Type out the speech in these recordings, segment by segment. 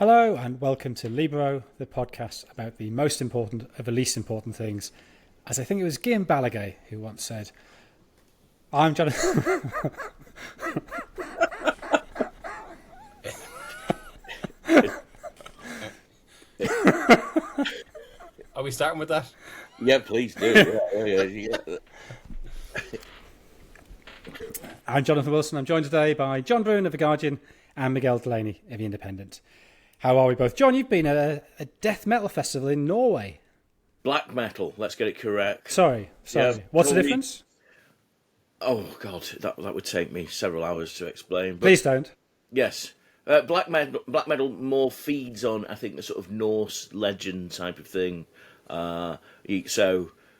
Hello and welcome to Libero, the podcast about the most important of the least important things. As I think it was Guillaume Balaguer who once said, I'm Jonathan. Are we starting with that? Yeah, please do. Yeah. I'm Jonathan Wilson. I'm joined today by John Brewin of The Guardian and Miguel Delaney of The Independent. How are we both? John, you've been at a death metal festival in Norway. Black metal, let's get it correct. Sorry. Yeah, What's the difference? Oh, God, that would take me several hours to explain. But Please don't. yes. Black metal more feeds on, I think, the sort of Norse legend type of thing.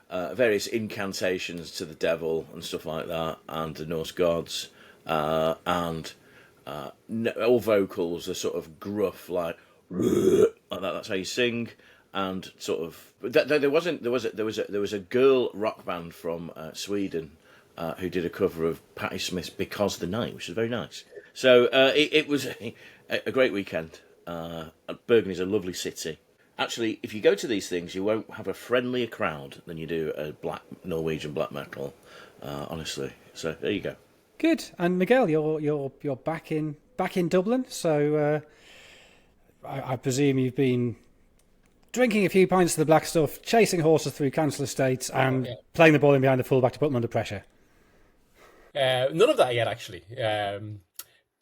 Various incantations to the devil and stuff like that, and the Norse gods, and all vocals are sort of gruff, like that. That's how you sing, and sort of. There was a girl rock band from Sweden who did a cover of Patti Smith's "Because the Night," which is very nice. So it was a great weekend. Bergen is a lovely city. Actually, if you go to these things, you won't have a friendlier crowd than you do a Norwegian black metal. Honestly, so there you go. Good. And Miguel, you're back in Dublin, so I presume you've been drinking a few pints of the black stuff, chasing horses through council estates, and playing the ball in behind the fullback to put them under pressure. None of that yet, actually. I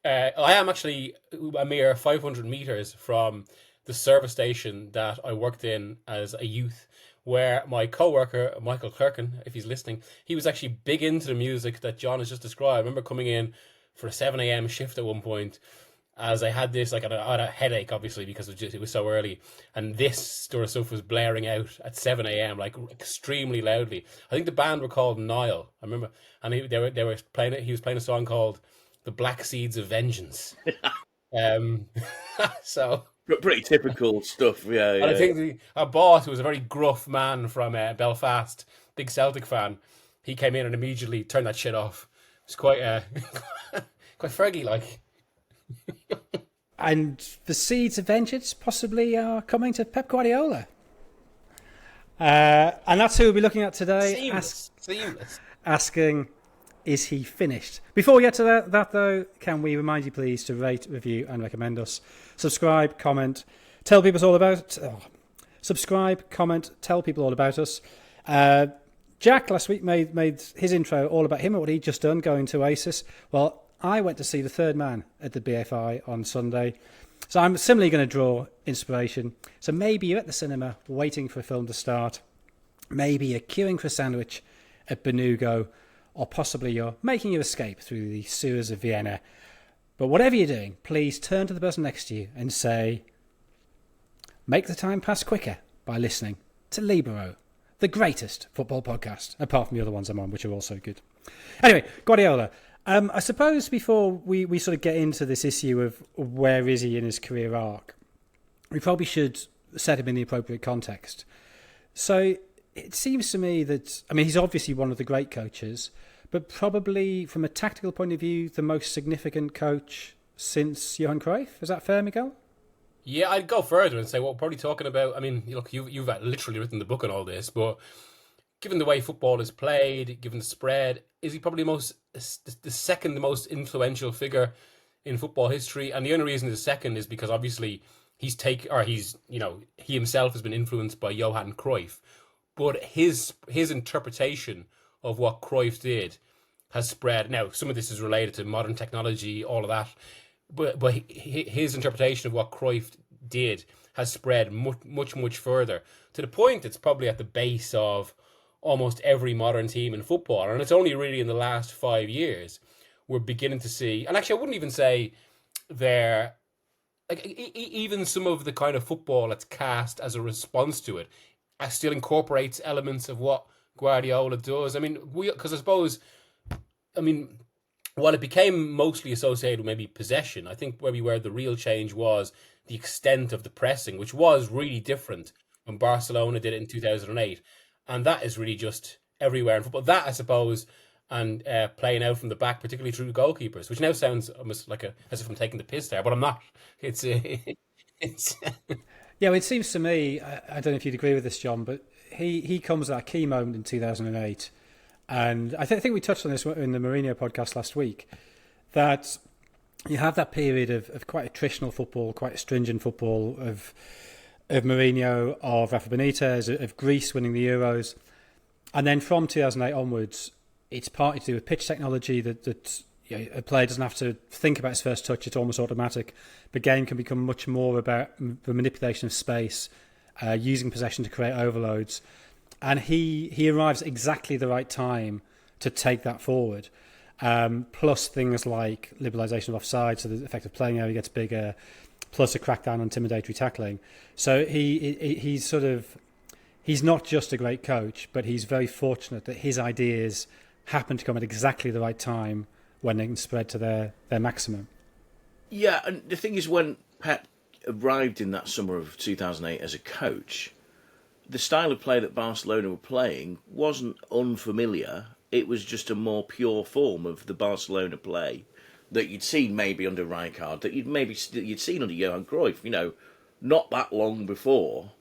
am actually a mere 500 metres from the service station that I worked in as a youth, where my co-worker, Michael Clerkin, if he's listening, he was actually big into the music that John has just described. I remember coming in for a 7 a.m. shift at one point, as I had this, like, I had a headache, obviously, because it was so early, and this sort of stuff was blaring out at 7 a.m., like, extremely loudly. I think the band were called Nile, I remember, and he was playing a song called The Black Seeds of Vengeance. So... Pretty typical stuff, yeah. And I think our boss, who was a very gruff man from Belfast, big Celtic fan, he came in and immediately turned that shit off. It was quite quite Fergie-like. And the seeds of vengeance possibly are coming to Pep Guardiola. And that's who we'll be looking at today. Seamless. Asking, is he finished? Before we get to that, though, can we remind you, please, to rate, review, and recommend us? Subscribe, comment, tell people all about. Subscribe, comment, tell people all about us. Jack last week made his intro all about him and what he'd just done, going to Oasis. Well, I went to see The Third Man at the BFI on Sunday, so I'm similarly going to draw inspiration. So maybe you're at the cinema waiting for a film to start. Maybe you're queuing for a sandwich at Benugo, or possibly you're making your escape through the sewers of Vienna. But whatever you're doing, please turn to the person next to you and say, make the time pass quicker by listening to Libero, the greatest football podcast, apart from the other ones I'm on, which are also good. Anyway, Guardiola. I suppose before we sort of get into this issue of where is he in his career arc, we probably should set him in the appropriate context. So it seems to me that, I mean, he's obviously one of the great coaches, but probably from a tactical point of view, the most significant coach since Johan Cruyff. Is that fair, Miguel? Yeah, I'd go further and say what we're probably talking about. I mean, look, you've literally written the book on all this, but given the way football is played, given the spread, is he probably the second most influential figure in football history? And the only reason he's second is because obviously he himself has been influenced by Johan Cruyff, but his interpretation of what Cruyff did has spread. Now, some of this is related to modern technology, all of that, but his interpretation of what Cruyff did has spread much further, to the point it's probably at the base of almost every modern team in football. And it's only really in the last 5 years we're beginning to see, and actually I wouldn't even say they're, like, even some of the kind of football that's cast as a response to it still incorporates elements of what Guardiola does. I mean, because I suppose, while it became mostly associated with maybe possession, I think where the real change was the extent of the pressing, which was really different when Barcelona did it in 2008. And that is really just everywhere in football. That, I suppose, and playing out from the back, particularly through the goalkeepers, which now sounds almost like as if I'm taking the piss there, but I'm not. It's Yeah, well, it seems to me, I don't know if you'd agree with this, John, but he comes at a key moment in 2008. And think we touched on this in the Mourinho podcast last week, that you have that period of quite attritional football, quite stringent football of Mourinho, of Rafa Benitez, of Greece winning the Euros. And then from 2008 onwards, it's partly to do with pitch technology that a player doesn't have to think about his first touch, it's almost automatic. The game can become much more about the manipulation of space, using possession to create overloads. And he arrives at exactly the right time to take that forward. Plus things like liberalisation of offside, so the effective playing area gets bigger, plus a crackdown on intimidatory tackling. So he's not just a great coach, but he's very fortunate that his ideas happen to come at exactly the right time when they can spread to their maximum. Yeah, and the thing is, when Pep arrived in that summer of 2008 as a coach, the style of play that Barcelona were playing wasn't unfamiliar. It was just a more pure form of the Barcelona play that you'd seen maybe under Rijkaard, that you'd seen under Johan Cruyff, not that long before.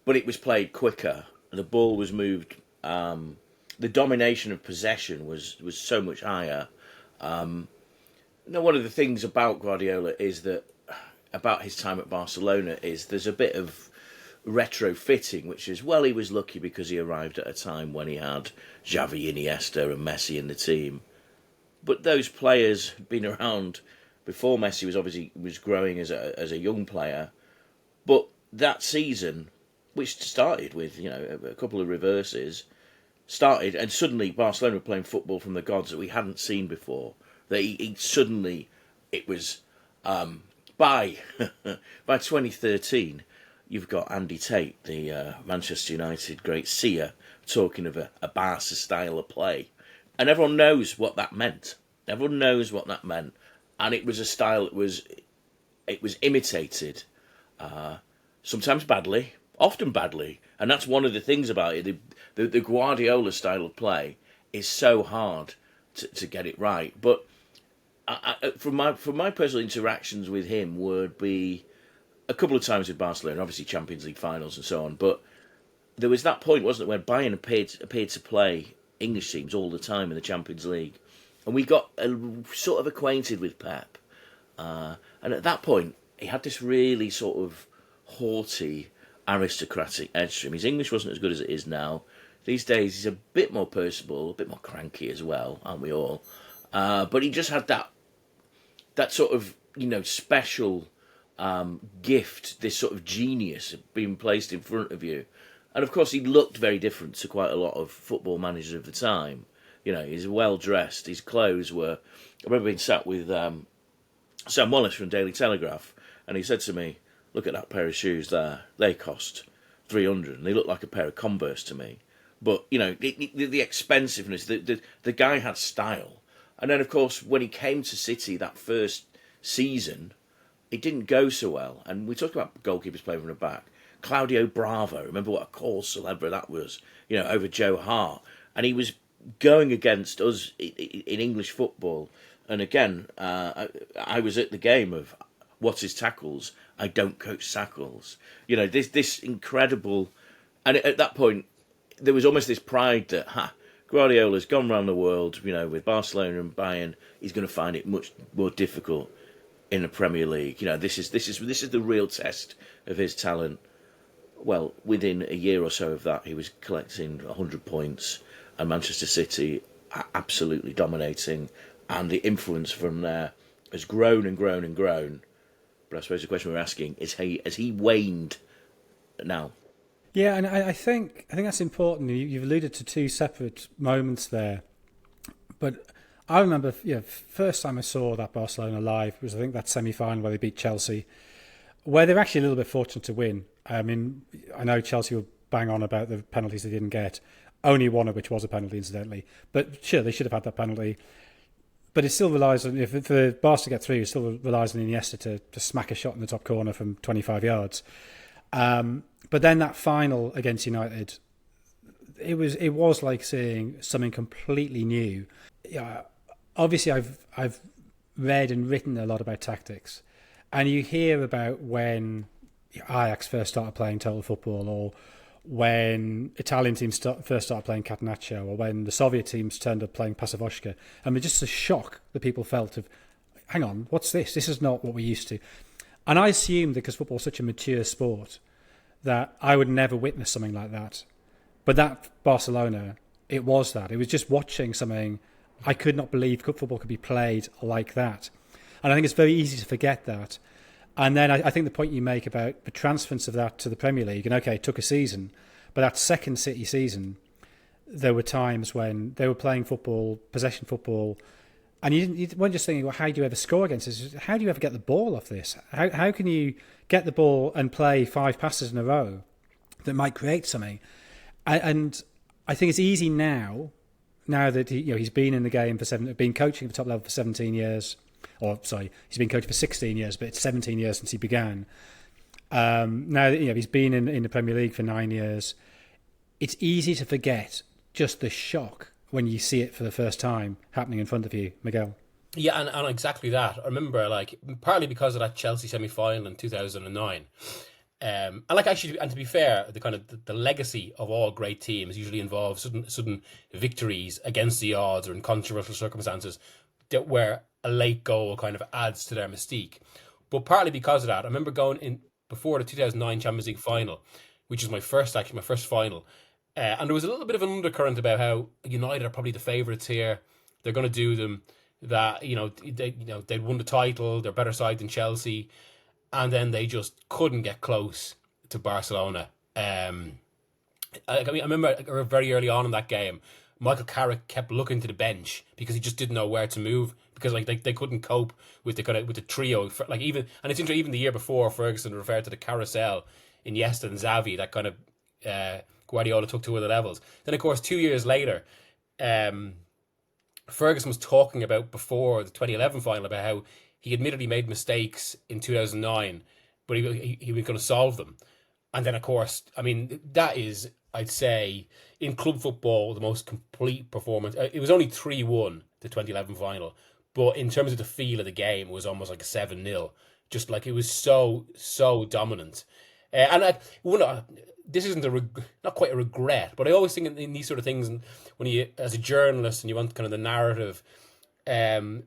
But it was played quicker. The ball was moved. The domination of possession was so much higher. One of the things about Guardiola is that, about his time at Barcelona, is there's a bit of retrofitting, which is, well, he was lucky because he arrived at a time when he had Xavi, Iniesta and Messi in the team. But those players had been around before Messi was growing as a young player. But that season, which started with a couple of reverses, started, and suddenly Barcelona were playing football from the gods that we hadn't seen before. It was by 2013, you've got Andy Tate, the Manchester United great seer, talking of a Barca style of play, and everyone knows what that meant. And it was a style that was imitated, sometimes badly, often badly, and that's one of the things about it. The Guardiola style of play is so hard to get it right. But from my personal interactions with him would be a couple of times with Barcelona, obviously Champions League finals and so on. But there was that point, wasn't it, where Bayern appeared to play English teams all the time in the Champions League, and we got sort of acquainted with Pep. And at that point, he had this really sort of haughty, aristocratic edge to him. His English wasn't as good as it is now. These days, he's a bit more personable, a bit more cranky as well, aren't we all? But he just had that sort of, special gift, this sort of genius being placed in front of you. And of course, he looked very different to quite a lot of football managers of the time. He's well dressed. His clothes were. I remember being sat with Sam Wallace from Daily Telegraph, and he said to me, "Look at that pair of shoes there. They cost $300, and they look like a pair of Converse to me." But the expensiveness. The guy had style, and then of course when he came to City that first season, it didn't go so well. And we talk about goalkeepers playing from the back. Claudio Bravo, remember what a call celebre that was, over Joe Hart. And he was going against us in English football. And again, I was at the game of what's his tackles? I don't coach tackles. This incredible... And at that point, there was almost this pride that, Guardiola's gone around the world, with Barcelona and Bayern. He's going to find it much more difficult in the Premier League. This is the real test of his talent. Well, within a year or so of that, he was collecting 100 points, and Manchester City absolutely dominating, and the influence from there has grown and grown and grown. But I suppose the question we're asking is, has he waned now? Yeah, and I think that's important. You've alluded to two separate moments there, but I remember, first time I saw that Barcelona live was, I think, that semi-final where they beat Chelsea, where they're actually a little bit fortunate to win. I mean, I know Chelsea will bang on about the penalties they didn't get, only one of which was a penalty, incidentally. But sure, they should have had that penalty. But it still relies on, if the Barca to get through, it still relies on Iniesta to smack a shot in the top corner from 25 yards. But then that final against United, it was like seeing something completely new. Yeah, obviously I've read and written a lot about tactics, And you hear about when Ajax first started playing total football, or when Italian teams first started playing Catenaccio, or when the Soviet teams turned up playing Pasavoshka. I mean, just a shock that people felt of, hang on, what's this? This is not what we used to. And I assumed, because football's such a mature sport, that I would never witness something like that. But that Barcelona, it was that. It was just watching something. I could not believe football could be played like that. And I think it's very easy to forget that. And then I think the point you make about the transference of that to the Premier League, and okay, it took a season, but that second City season, there were times when they were playing football, possession football, and you weren't just thinking, well, how do you ever score against this? How do you ever get the ball off this? How can you get the ball and play 5 passes in a row that might create something? And I think it's easy now that he's been in the game been coaching at the top level for 17 years. Or sorry, he's been coaching for 16 years, but it's 17 years since he began. Now that he's been in the Premier League for 9 years, it's easy to forget just the shock when you see it for the first time happening in front of you, Miguel. Yeah, and exactly that. I remember, partly because of that Chelsea semi-final in 2009. And to be fair, the legacy of all great teams usually involves sudden victories against the odds or in controversial circumstances where a late goal kind of adds to their mystique. But partly because of that, I remember going in before the 2009 Champions League final, which is my first final. And there was a little bit of an undercurrent about how United are probably the favourites here. They're going to do them. That they'd won the title. They're a better side than Chelsea, and then they just couldn't get close to Barcelona. I remember very early on in that game, Michael Carrick kept looking to the bench because he just didn't know where to move because they couldn't cope with the trio. And it's interesting, even the year before, Ferguson referred to the carousel in Iniesta and Xavi that kind of Guardiola took to other levels. Then of course 2 years later, Ferguson was talking about before the 2011 final about how he admittedly made mistakes in 2009, but he was going to solve them. And then of course, I mean, that is, I'd say, in club football, the most complete performance. It was only 3-1, the 2011 final, but in terms of the feel of the game, it was almost like a 7-0. Just like it was so dominant. This isn't not quite a regret, but I always think in these sort of things, and when you, as a journalist, and you want kind of the narrative, and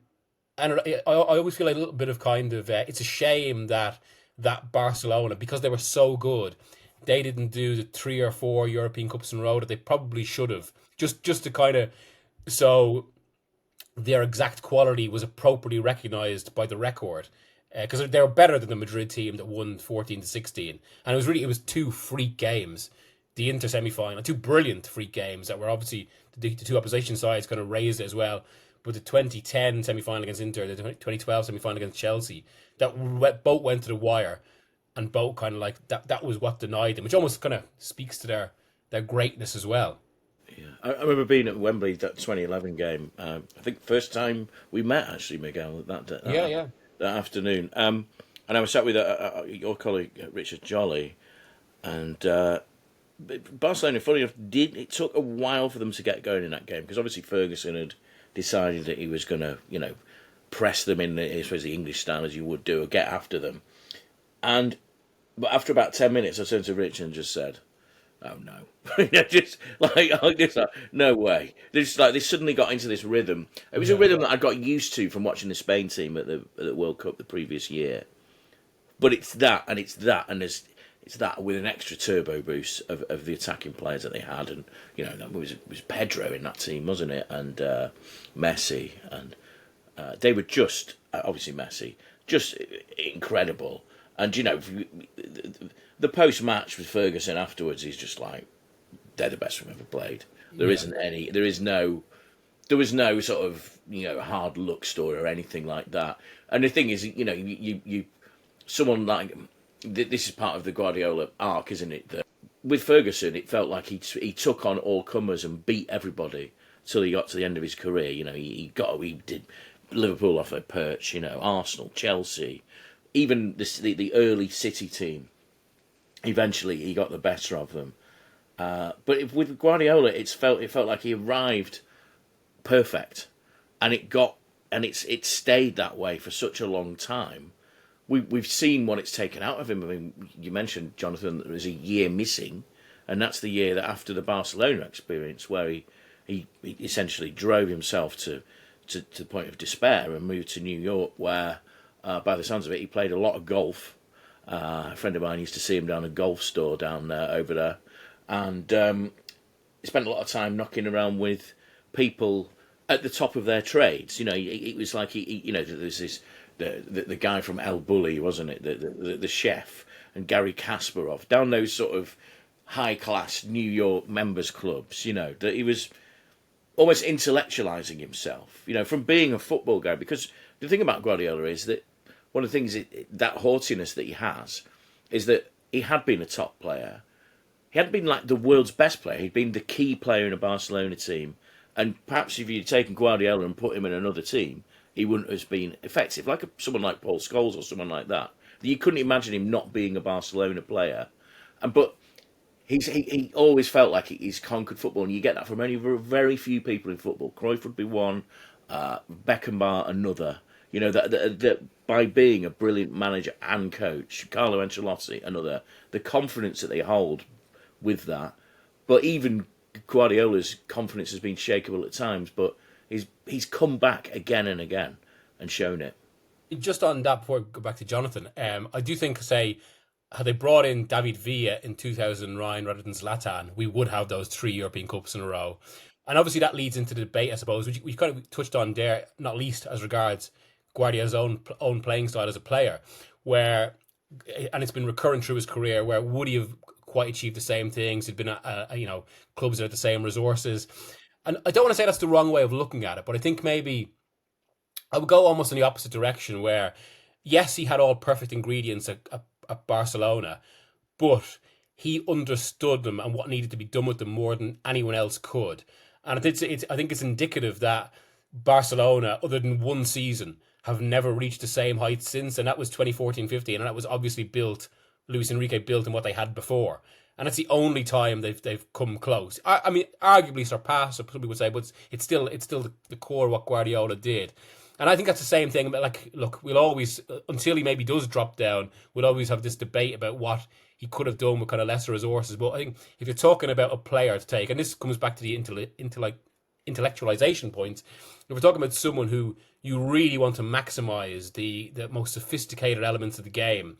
I always feel like a little bit of it's a shame that Barcelona, because they were so good, they didn't do the 3 or 4 European Cups in a row that they probably should have, just to kind of, so their exact quality was appropriately recognised by the record. Because they were better than the Madrid team that won 14-16, and it was 2 freak games, the Inter semi-final, 2 brilliant freak games that were obviously the 2 opposition sides kind of raised it as well. But the 2010 semi-final against Inter, the 2012 semi-final against Chelsea, that both went to the wire, and both kind of like that was what denied them, which almost kind of speaks to their greatness as well. Yeah, I remember being at Wembley that 2011 game. I think first time we met actually, Miguel. That afternoon, and I was sat with your colleague Richard Jolly, and Barcelona, funny enough, it took a while for them to get going in that game because obviously Ferguson had decided that he was going to, press them in the English style as you would do, or get after them. But after about 10 minutes, I turned to Richard and just said, "Oh no!" No way. They suddenly got into this rhythm. It was a rhythm that I got used to from watching the Spain team at the World Cup the previous year. But it's that with an extra turbo boost of the attacking players that they had, and that was Pedro in that team, wasn't it? And Messi, and they were just obviously Messi, just incredible. And the post-match with Ferguson afterwards, he's just like, they're the best we've ever played. There was no sort of hard luck story or anything like that. And the thing is, you someone like this is part of the Guardiola arc, isn't it? That with Ferguson, it felt like he took on all comers and beat everybody till he got to the end of his career. He did Liverpool off their perch. Arsenal, Chelsea, even the early City team. Eventually, he got the better of them. But with Guardiola, it felt like he arrived perfect, and it stayed that way for such a long time. we've seen what it's taken out of him. I mean, you mentioned, Jonathan, that there was a year missing, and that's the year that after the Barcelona experience, where he essentially drove himself to the point of despair and moved to New York, where, by the sounds of it, he played a lot of golf. A friend of mine used to see him down a golf store down there, over there, and he spent a lot of time knocking around with people at the top of their trades. You know, it was like there's this the guy from El Bulli, wasn't it? The chef, and Gary Kasparov, down those sort of high class New York members clubs. You know, that he was almost intellectualizing himself. You know, from being a football guy, because the thing about Guardiola is that one of the things, that haughtiness that he has, is that he had been a top player. He hadn't been like the world's best player. He'd been the key player in a Barcelona team. And perhaps if you'd taken Guardiola and put him in another team, he wouldn't have been effective. Like someone like Paul Scholes or someone like that. You couldn't imagine him not being a Barcelona player. But he always felt like he's conquered football. And you get that from only very few people in football. Cruyff would be one, Beckenbauer another. You know, that by being a brilliant manager and coach, Carlo Ancelotti another, the confidence that they hold with that. But even Guardiola's confidence has been shakeable at times, but he's come back again and again and shown it. Just on that, before we go back to Jonathan, I do think, say, had they brought in David Villa in 2009 rather than Zlatan, we would have those 3 European Cups in a row. And obviously that leads into the debate, I suppose, which we've kind of touched on there, not least as regards Guardiola's own playing style as a player, where, and it's been recurrent through his career, where would he have quite achieved the same things? He'd been at clubs that had the same resources. And I don't want to say that's the wrong way of looking at it, but I think maybe I would go almost in the opposite direction, where, yes, he had all perfect ingredients at Barcelona, but he understood them and what needed to be done with them more than anyone else could. And I think it's indicative that Barcelona, other than one season, have never reached the same heights since, and that was 2014-15, and that was obviously Luis Enrique built on what they had before. And it's the only time they've come close. I mean, arguably surpassed, some people would say, but it's still the core of what Guardiola did. And I think that's the same thing. Like, look, we'll always, until he maybe does drop down, we'll always have this debate about what he could have done with kind of lesser resources. But I think if you're talking about a player to take, and this comes back to the intellectualization point, if we're talking about someone who you really want to maximize the most sophisticated elements of the game,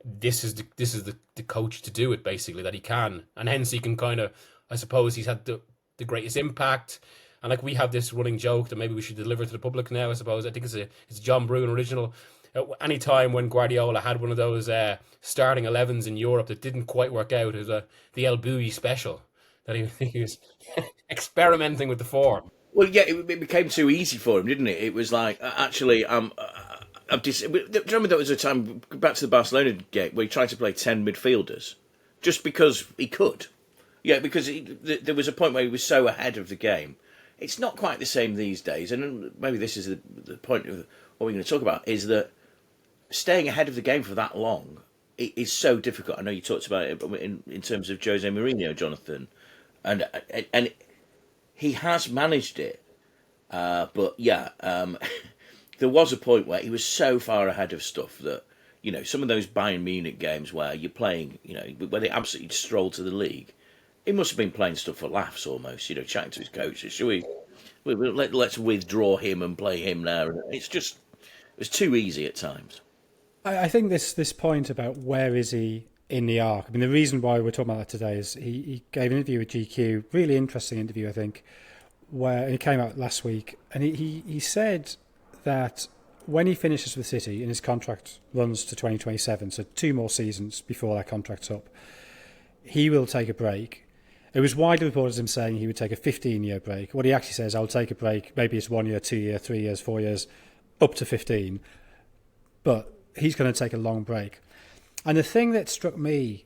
this is the coach to do it, basically, that he can. And hence he can kind of, I suppose, he's had the greatest impact. And like, we have this running joke that maybe we should deliver to the public now, I suppose. I think it's a John Brewin original. Any time when Guardiola had one of those starting 11s in Europe that didn't quite work out, it was the El Bui special, that he was experimenting with the form. Well, yeah, it became too easy for him, didn't it? It was like, actually, do you remember there was a time, back to the Barcelona game, where he tried to play 10 midfielders just because he could? Yeah, because there was a point where he was so ahead of the game. It's not quite the same these days, and maybe this is the point of what we're going to talk about, is that staying ahead of the game for that long is so difficult. I know you talked about it in terms of Jose Mourinho, Jonathan, and he has managed it, but yeah, there was a point where he was so far ahead of stuff that, you know, some of those Bayern Munich games where you're playing, you know, where they absolutely strolled to the league, he must have been playing stuff for laughs almost, you know, chatting to his coaches. Let's withdraw him and play him now. It was too easy at times. I think this point about where is he in the arc, I mean, the reason why we're talking about that today is he gave an interview with GQ, really interesting interview, I think, where it came out last week, and he said that when he finishes with City and his contract runs to 2027, so 2 more seasons before that contract's up, he will take a break. It was widely reported as him saying he would take a 15-year break. What he actually says, I'll take a break, maybe it's 1 year, 2 year, 3 years, 4 years, up to 15. But he's going to take a long break. And the thing that struck me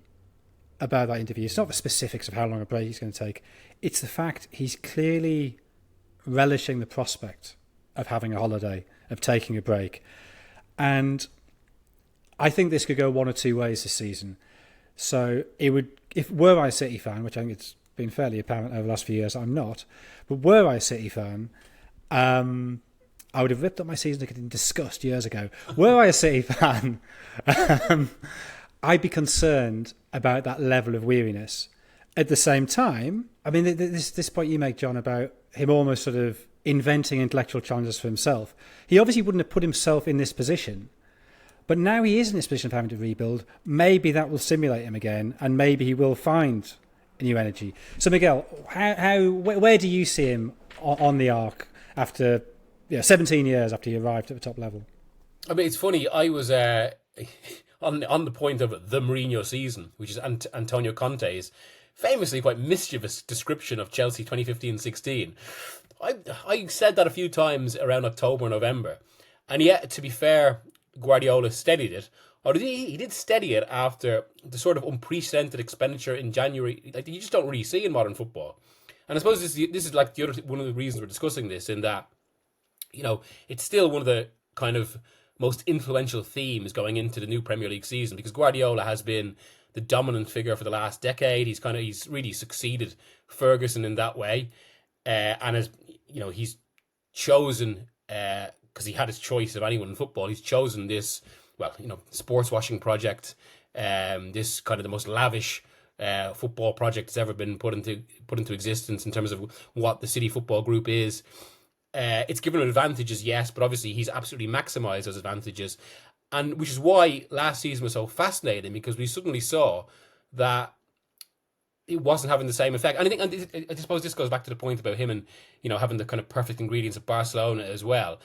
about that interview, it's not the specifics of how long a break he's going to take, it's the fact he's clearly relishing the prospect of having a holiday, of taking a break. And I think this could go one or two ways this season. So it would, if were I a City fan, which I think it's been fairly apparent over the last few years, I'm not, but were I a City fan, I would have ripped up my season ticket in disgust years ago. Were I a City fan, I'd be concerned about that level of weariness. At the same time, I mean, this point you make, John, about him almost sort of inventing intellectual challenges for himself. He obviously wouldn't have put himself in this position, but now he is in this position of having to rebuild. Maybe that will stimulate him again, and maybe he will find a new energy. So, Miguel, where do you see him on the arc after 17 years after he arrived at the top level? I mean, it's funny. I was on the point of the Mourinho season, which is Antonio Conte's famously quite mischievous description of Chelsea 2015-16. I said that a few times around October, November, and yet, to be fair, Guardiola steadied it. Or he did steady it after the sort of unprecedented expenditure in January, like you just don't really see in modern football. And I suppose this is like one of the reasons we're discussing this, in that, it's still one of the kind of most influential themes going into the new Premier League season, because Guardiola has been the dominant figure for the last decade. He's really succeeded Ferguson in that way, and as he's chosen, because he had his choice of anyone in football, he's chosen this sports washing project, this kind of the most lavish football project that's ever been put into existence in terms of what the City Football Group is. It's given him advantages, yes, but obviously he's absolutely maximised those advantages, and which is why last season was so fascinating, because we suddenly saw that it wasn't having the same effect. And I suppose this goes back to the point about him and having the kind of perfect ingredients of Barcelona as well.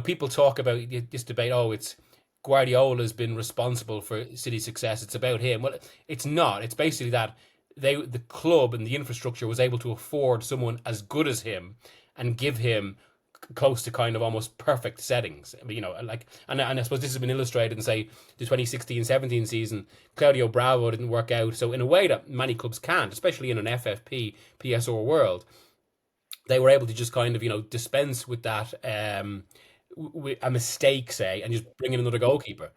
People talk about this debate. Oh, it's Guardiola's been responsible for City's success. It's about him. Well, it's not. It's basically that the club and the infrastructure was able to afford someone as good as him and give him close to kind of almost perfect settings. And I suppose this has been illustrated in, say, the 2016-17 season. Claudio Bravo didn't work out, so in a way that many clubs can't, especially in an FFP PSR world, they were able to just kind of dispense with that with a mistake, say, and just bring in another goalkeeper.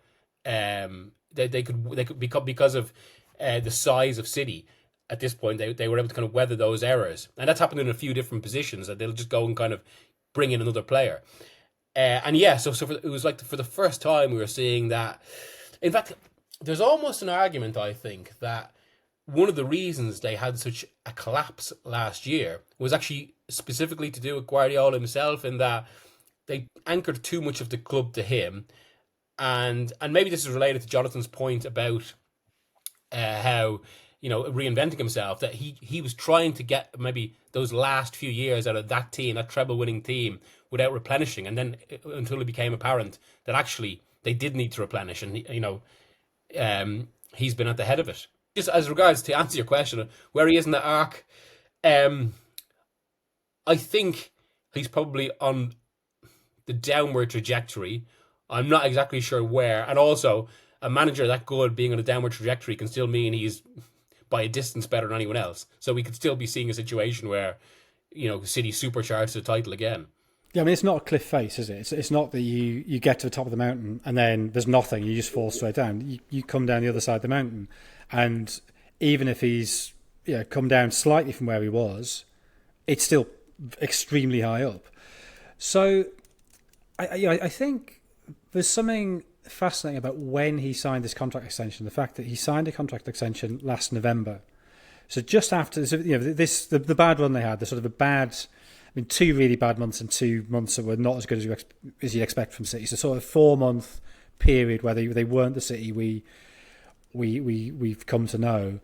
They could because of the size of City at this point, they were able to kind of weather those errors, and that's happened in a few different positions, that they'll just go and kind of bring in another player. It was like for the first time we were seeing that. In fact, there's almost an argument, I think, that one of the reasons they had such a collapse last year was actually specifically to do with Guardiola himself, in that they anchored too much of the club to him. And maybe this is related to Jonathan's point about how, reinventing himself, that he was trying to get maybe those last few years out of that team, that treble-winning team, without replenishing, and then until it became apparent that actually they did need to replenish, and he's been at the head of it. Just as regards to answer your question, where he is in the arc, I think he's probably on the downward trajectory. I'm not exactly sure where, and also a manager that good being on a downward trajectory can still mean he's by a distance better than anyone else. So we could still be seeing a situation where, City supercharged the title again. Yeah, I mean, it's not a cliff face, is it? It's not that you get to the top of the mountain and then there's nothing, you just fall straight down. You come down the other side of the mountain, and even if he's come down slightly from where he was, it's still extremely high up. So I think there's something fascinating about when he signed this contract extension. The fact that he signed a contract extension last November, so just after the bad run they had, the sort of a bad, 2 really bad months and 2 months that were not as good as you'd expect from City. So sort of 4-month period where they weren't the City we've come to know.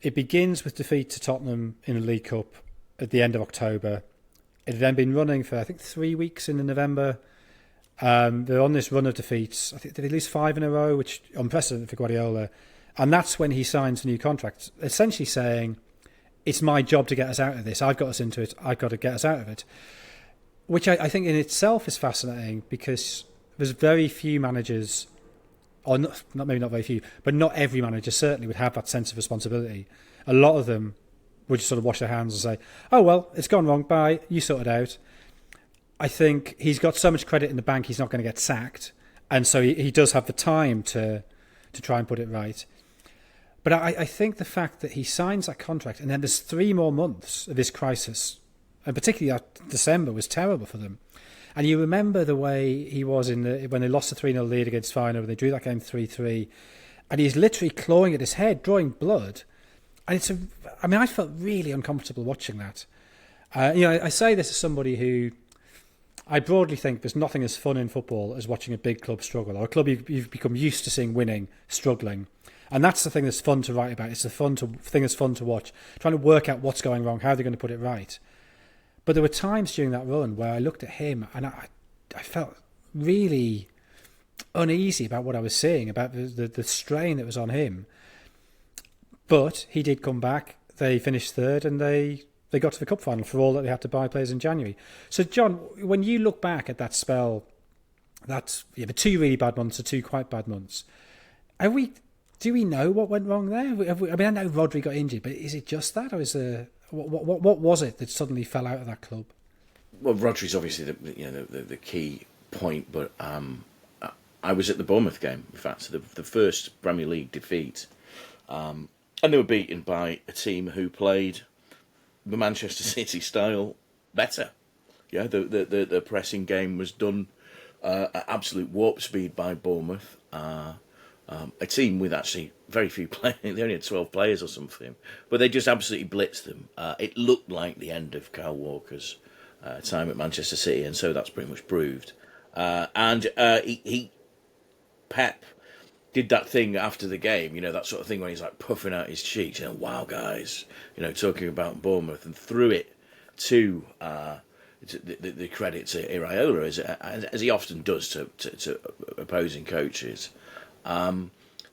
It begins with defeat to Tottenham in the League Cup at the end of October. It had then been running for, I think, 3 weeks in November. They're on this run of defeats. I think they lose 5 in a row, which is unprecedented for Guardiola. And that's when he signs a new contract, essentially saying, it's my job to get us out of this. I've got us into it. I've got to get us out of it. Which I think in itself is fascinating, because there's very few managers, or maybe not very few, but not every manager certainly would have that sense of responsibility. A lot of them would just sort of wash their hands and say, oh, well, it's gone wrong. Bye. You sort it out. I think he's got so much credit in the bank, he's not going to get sacked. And so he does have the time to try and put it right. But I think the fact that he signs that contract and then there's 3 more months of this crisis, and particularly that December was terrible for them. And you remember the way he was when they lost the 3-0 lead against Feyenoord, when they drew that game 3-3, and he's literally clawing at his head, drawing blood. And I felt really uncomfortable watching that. I say this as somebody who, I broadly think there's nothing as fun in football as watching a big club struggle, or a club you've become used to seeing winning, struggling. And that's the thing that's fun to write about. It's the thing that's fun to watch, trying to work out what's going wrong, how they're going to put it right. But there were times during that run where I looked at him and I felt really uneasy about what I was seeing, about the strain that was on him. But he did come back. They finished third and they got to the cup final for all that they had to buy players in January. So, John, when you look back at that spell, the 2 really bad months, the 2 quite bad months, do we know what went wrong there? I know Rodri got injured, but is it just that, or is there what was it that suddenly fell out of that club? Well, Rodri's obviously the key point, but I was at the Bournemouth game, in fact, so the first Premier League defeat, and they were beaten by a team who played the Manchester City style better. Yeah, the pressing game was done at absolute warp speed by Bournemouth. A team with actually very few players. They only had 12 players or something, but they just absolutely blitzed them. It looked like the end of Kyle Walker's time at Manchester City, and so that's pretty much proved. Pep did that thing after the game, that sort of thing when he's like puffing out his cheeks, wow, guys, talking about Bournemouth, and threw it to the credit to Iraola, as he often does to opposing coaches.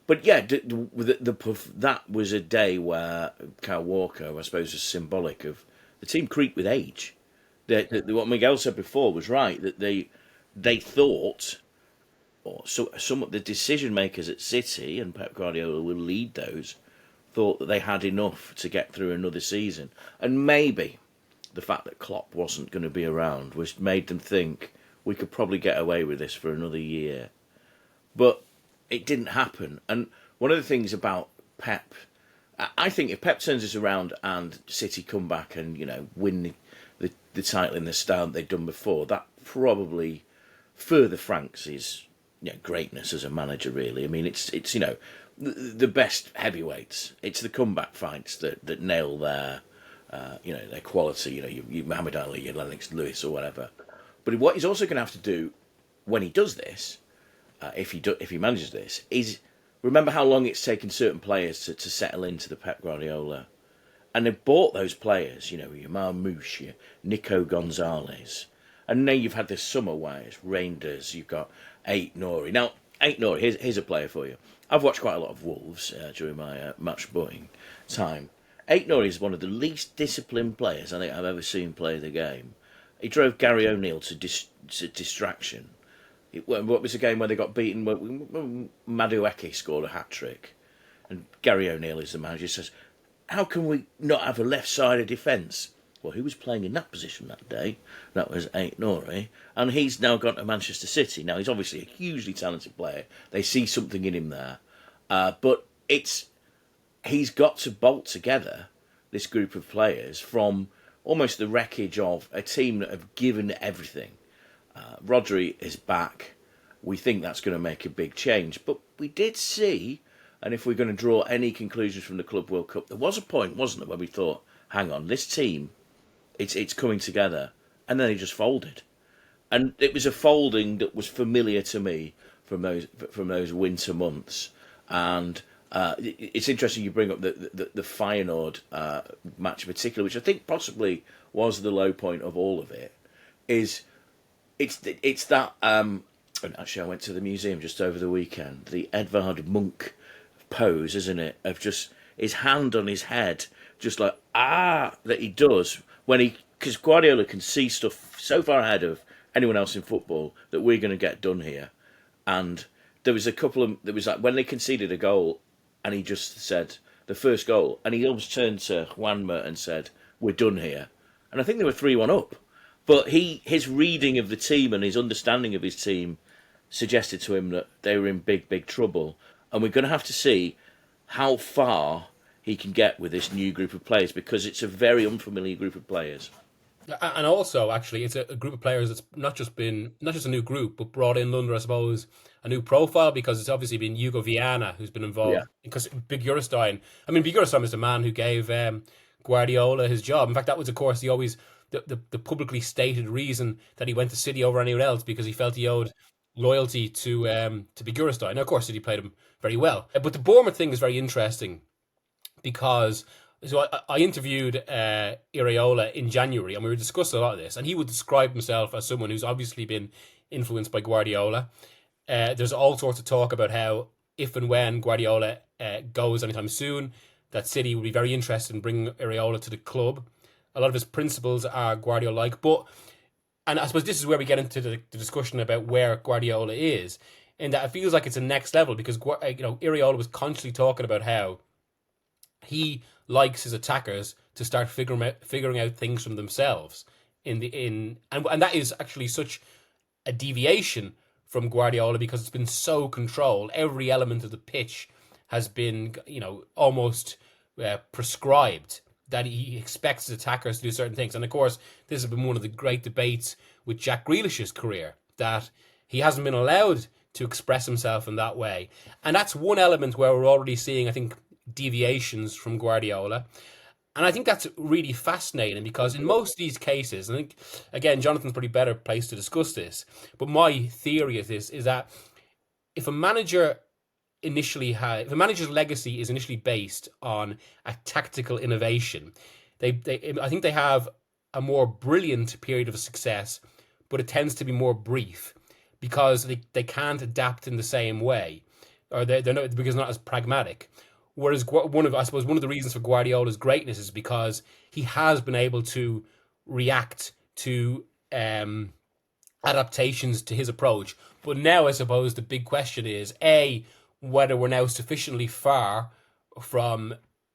But yeah, that was a day where Kyle Walker, I suppose, was symbolic of the team creeped with age. What Miguel said before was right, that they thought, or some of the decision makers at City, and Pep Guardiola will lead those, thought that they had enough to get through another season. And maybe the fact that Klopp wasn't going to be around made them think we could probably get away with this for another year. But it didn't happen. And one of the things about Pep, I think if Pep turns this around and City come back and, win the title in the style that they've done before, that probably further franks his greatness as a manager, really. I mean, it's the best heavyweights. It's the comeback fights that nail their quality. You Muhammad Ali, your Lennox Lewis, or whatever. But what he's also going to have to do when he does this, if he manages this, is remember how long it's taken certain players to settle into the Pep Guardiola, and they've bought those players. Your Marmouche, your Nico Gonzalez, and now you've had this summer where it's Reinders. You've got Ait Nouri. Now, Ait Nouri, here's a player for you. I've watched quite a lot of Wolves during my match booing time. Ait Nouri is one of the least disciplined players I think I've ever seen play the game. He drove Gary O'Neill to distraction. What was the game where they got beaten? Madueke scored a hat-trick. And Gary O'Neill is the manager, says, how can we not have a left-sided defence? Well, who was playing in that position that day? That was Ait Nouri. And he's now gone to Manchester City. Now, he's obviously a hugely talented player. They see something in him there. But he's got to bolt together this group of players from almost the wreckage of a team that have given everything. Rodri is back. We think that's going to make a big change. But we did see, and if we're going to draw any conclusions from the Club World Cup, there was a point, wasn't there, where we thought, hang on, this team, it's coming together. And then he just folded. And it was a folding that was familiar to me from those winter months. And it's interesting you bring up the Feyenoord match in particular, which I think possibly was the low point of all of it. It's that. And actually, I went to the museum just over the weekend. The Edvard Munch pose, isn't it? Of just his hand on his head, just like that he does because Guardiola can see stuff so far ahead of anyone else in football that we're going to get done here. And there was like when they conceded a goal, and he just said the first goal, and he almost turned to Juanma and said, "We're done here." And I think they were 3-1 up. But his reading of the team and his understanding of his team suggested to him that they were in big, big trouble. And we're going to have to see how far he can get with this new group of players, because it's a very unfamiliar group of players. And also, actually, it's a group of players that's not just a new group, but brought in under, I suppose, a new profile because it's obviously been Hugo Viana who's been Yeah, involved. Because Big Urestein, I mean, Big Urestein is the man who gave Guardiola his job. In fact, that was, of course, the publicly stated reason that he went to City over anyone else because he felt he owed loyalty to Big Urestein. Now, of course, City played him very well, but the Bournemouth thing is very interesting because I interviewed Iraola in January and we were discussing a lot of this, and he would describe himself as someone who's obviously been influenced by Guardiola. There's all sorts of talk about how if and when Guardiola goes anytime soon, that City would be very interested in bringing Iraola to the club. A lot of his principles are Guardiola-like, and I suppose this is where we get into the discussion about where Guardiola is, in that it feels like it's a next level because Iraola was constantly talking about how he likes his attackers to start figuring out things from themselves and that is actually such a deviation from Guardiola because it's been so controlled. Every element of the pitch has been, almost prescribed that he expects his attackers to do certain things. And of course, this has been one of the great debates with Jack Grealish's career, that he hasn't been allowed to express himself in that way. And that's one element where we're already seeing, I think, deviations from Guardiola. And I think that's really fascinating because in most of these cases, I think, again, Jonathan's probably better placed to discuss this, but my theory of this is that if a manager's legacy is initially based on a tactical innovation, I think they have a more brilliant period of success, but it tends to be more brief because they can't adapt in the same way, or they're not, because they're not as pragmatic. Whereas one of the reasons for Guardiola's greatness is because he has been able to react to adaptations to his approach. But now I suppose the big question is whether we're now sufficiently far from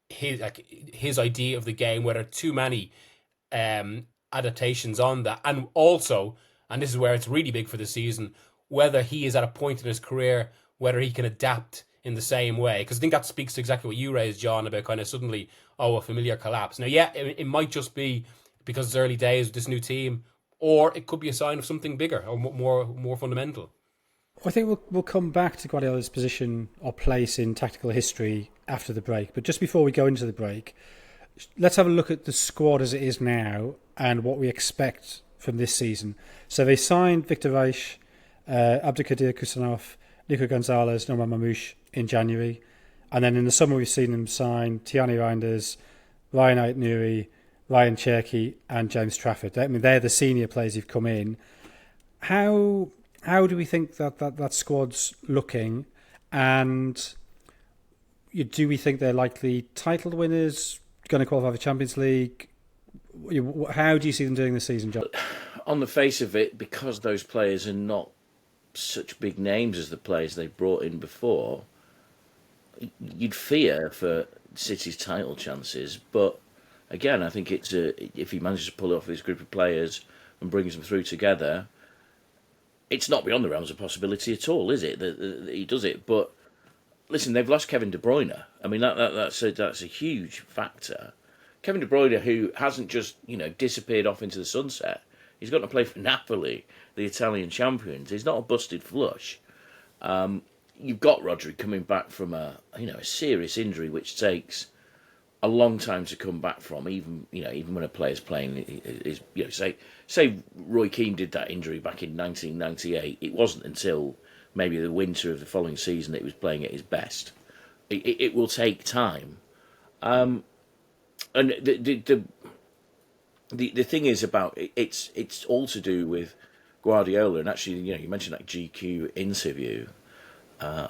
his idea of the game, whether too many adaptations on that, and also, and this is where it's really big for the season, whether he is at a point in his career whether he can adapt in the same way. Because I think that speaks to exactly what you raised, John, about kind of suddenly, a familiar collapse. Now, yeah, it might just be because it's early days with this new team, or it could be a sign of something bigger or more fundamental. I think we'll come back to Guardiola's position or place in tactical history after the break. But just before we go into the break, let's have a look at the squad as it is now and what we expect from this season. So they signed Victor Reich, Abdelkader Kusanov, Nico Gonzalez, Norman Mamouche in January. And then in the summer, we've seen them sign Tiani Reinders, Ryan Ait-Nouri, Ryan Cherky, and James Trafford. I mean, they're the senior players who've come in. How do we think that squad's looking? And do we think they're likely title winners, going to qualify for Champions League? How do you see them doing this season, John? On the face of it, because those players are not such big names as the players they brought in before, you'd fear for City's title chances. But again, I think if he manages to pull it off this group of players and brings them through together, it's not beyond the realms of possibility at all, is it? That he does it. But listen, they've lost Kevin De Bruyne. I mean, that's a huge factor. Kevin De Bruyne, who hasn't just disappeared off into the sunset. He's got to play for Napoli, the Italian champions. He's not a busted flush. You've got Rodri coming back from a serious injury, which takes a long time to come back from. Even when a player's playing, say Roy Keane did that injury back in 1998. It wasn't until maybe the winter of the following season that he was playing at his best. It will take time, and the thing is about it's all to do with Guardiola. And actually, you mentioned that GQ interview. I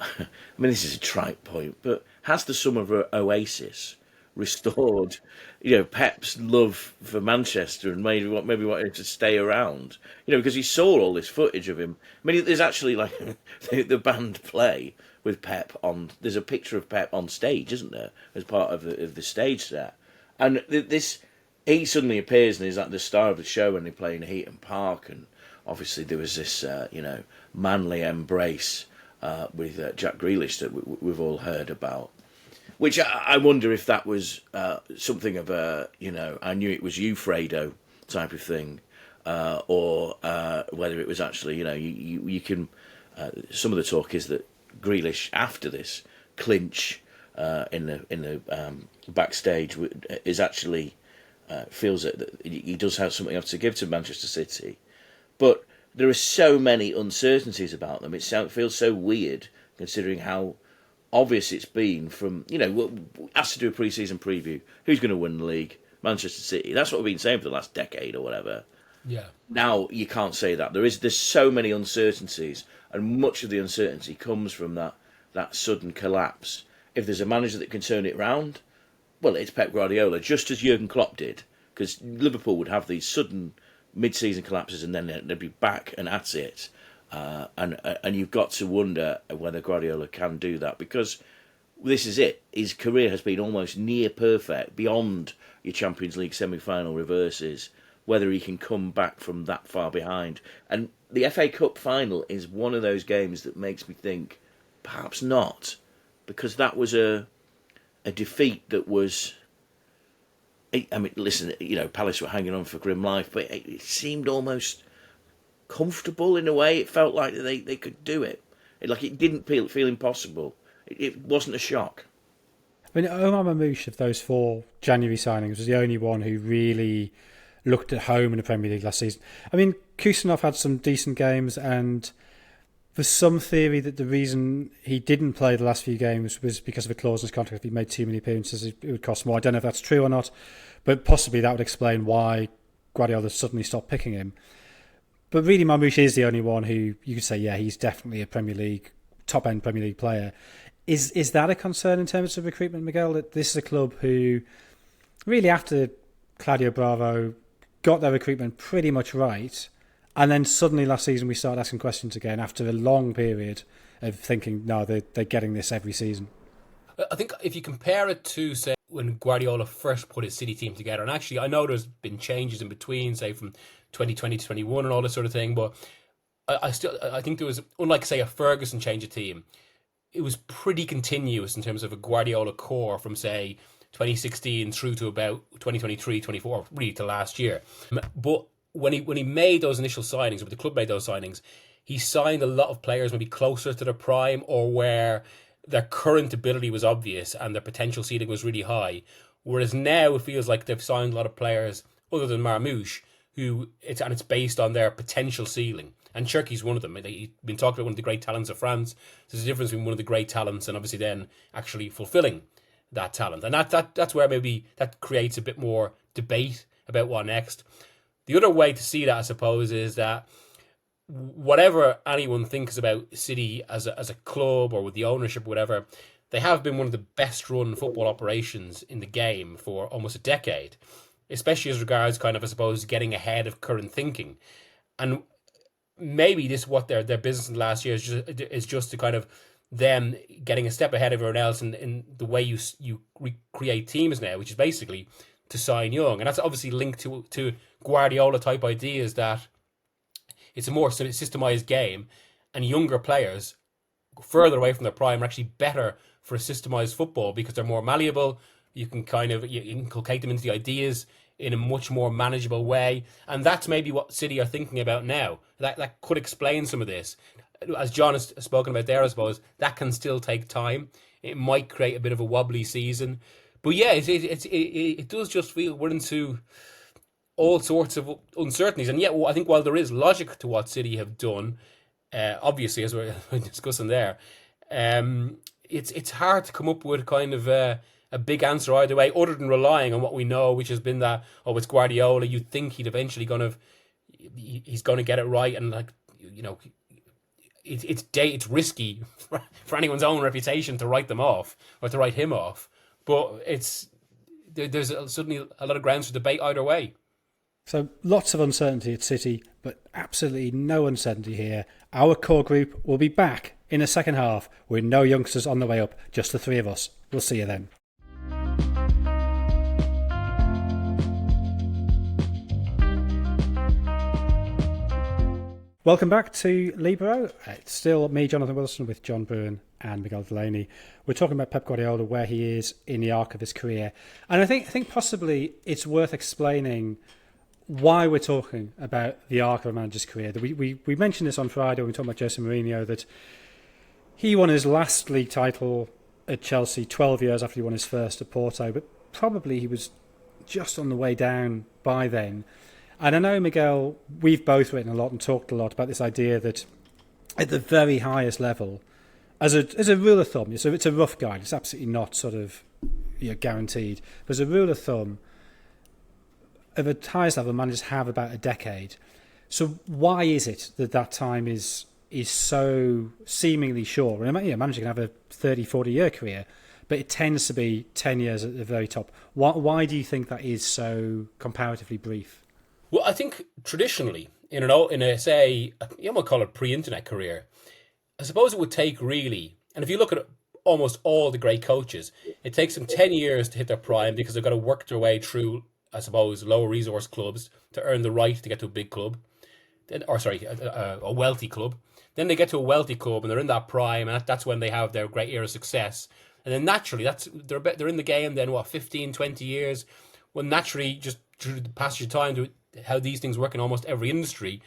mean, this is a trite point, but has the summer Oasis restored, Pep's love for Manchester and maybe wanted him to stay around? Because he saw all this footage of him. I mean, there's actually the band play with Pep on. There's a picture of Pep on stage, isn't there, as part of the stage set, and this. He suddenly appears and is like the star of the show when they play in Heaton Park, and obviously there was this, manly embrace with Jack Grealish that we've all heard about. Which I wonder if that was something of a, I knew it was you, Fredo, type of thing, or whether it was actually, you can. Some of the talk is that Grealish, after this clinch in the backstage, is actually feels that he does have something else to give to Manchester City, but there are so many uncertainties about them. It feels so weird considering how obvious it's been from, asked to do a pre-season preview. Who's going to win the league? Manchester City. That's what we've been saying for the last decade or whatever. Yeah. Now you can't say that. There's so many uncertainties, and much of the uncertainty comes from that sudden collapse. If there's a manager that can turn it round, well, it's Pep Guardiola, just as Jurgen Klopp did, because Liverpool would have these sudden mid-season collapses and then they'd be back and at it. And you've got to wonder whether Guardiola can do that, because this is it. His career has been almost near perfect, beyond your Champions League semi-final reverses, whether he can come back from that far behind. And the FA Cup final is one of those games that makes me think, perhaps not, because that was a defeat that was... I mean, listen, Palace were hanging on for grim life, but it seemed almost comfortable in a way. It felt like they could do it. It didn't feel impossible. It wasn't a shock. I mean, Omar Mamouche, of those 4 January signings, was the only one who really looked at home in the Premier League last season. I mean, Kusanov had some decent games, and there's some theory that the reason he didn't play the last few games was because of a clause in his contract. If he made too many appearances, it would cost more. I don't know if that's true or not, but possibly that would explain why Guardiola suddenly stopped picking him. But really, Mamouche is the only one who you could say, yeah, he's definitely a Premier League, top-end Premier League player. Is that a concern in terms of recruitment, Miguel, that this is a club who really, after Claudio Bravo got their recruitment pretty much right, and then suddenly last season we started asking questions again after a long period of thinking, no, they're getting this every season? I think if you compare it to, say, when Guardiola first put his City team together, and actually I know there's been changes in between, say from 2020 to 21 and all this sort of thing, but I think there was, unlike, say, a Ferguson change of team, it was pretty continuous in terms of a Guardiola core from, say, 2016 through to about 2023, 24, really to last year. But when he made those initial signings, or the club made those signings, he signed a lot of players maybe closer to their prime, or where their current ability was obvious and their potential ceiling was really high. Whereas now it feels like they've signed a lot of players, other than Marmouche, it's based on their potential ceiling. And Cherki's one of them. He's been talking about one of the great talents of France. There's a difference between one of the great talents and obviously then actually fulfilling that talent. And that's where maybe that creates a bit more debate about what next. The other way to see that, I suppose, is that whatever anyone thinks about City as a club or with the ownership or whatever, they have been one of the best run football operations in the game for almost a decade, especially as regards kind of, I suppose, getting ahead of current thinking. And maybe this, what their business in the last year is just to kind of them getting a step ahead of everyone else in the way you create teams now, which is basically to sign young. And that's obviously linked to Guardiola type ideas that it's a more sort of systemized game, and younger players further away from their prime are actually better for a systemized football because they're more malleable. You can kind of you inculcate them into the ideas in a much more manageable way. And that's maybe what City are thinking about now. That could explain some of this. As John has spoken about there, I suppose, that can still take time. It might create a bit of a wobbly season. But yeah, it does just feel we're into all sorts of uncertainties. And yet, I think while there is logic to what City have done, obviously, as we're discussing there, it's hard to come up with kind of a big answer either way, other than relying on what we know, which has been that, it's Guardiola. You'd think he'd eventually he's going to get it right, and it's risky for anyone's own reputation to write them off or to write him off. But there's suddenly a lot of grounds for debate either way. So lots of uncertainty at City, but absolutely no uncertainty here. Our core group will be back in the second half with no youngsters on the way up, just the 3 of us. We'll see you then. Welcome back to Libero. It's still me, Jonathan Wilson, with John Brewin and Miguel Delaney. We're talking about Pep Guardiola, where he is in the arc of his career. And I think possibly it's worth explaining why we're talking about the arc of a manager's career. We mentioned this on Friday when we talked about Jose Mourinho, that he won his last league title at Chelsea 12 years after he won his first at Porto, but probably he was just on the way down by then. And I know, Miguel, we've both written a lot and talked a lot about this idea that at the very highest level, as a rule of thumb, so it's a rough guide, it's absolutely not sort of guaranteed, but as a rule of thumb, at the highest level, managers have about a decade. So why is it that time is so seemingly short? A manager can have a 30, 40-year career, but it tends to be 10 years at the very top. Why do you think that is so comparatively brief? Well, I think traditionally, in a say, you might call it pre-internet career, I suppose it would take really, and if you look at almost all the great coaches, it takes them 10 years to hit their prime because they've got to work their way through, I suppose, lower resource clubs to earn the right to get to a big club, a wealthy club. Then they get to a wealthy club and they're in that prime, and that's when they have their great era of success. And then naturally, they're in the game then 15, 20 years. Well, naturally, just through the passage of time, to how these things work in almost every industry,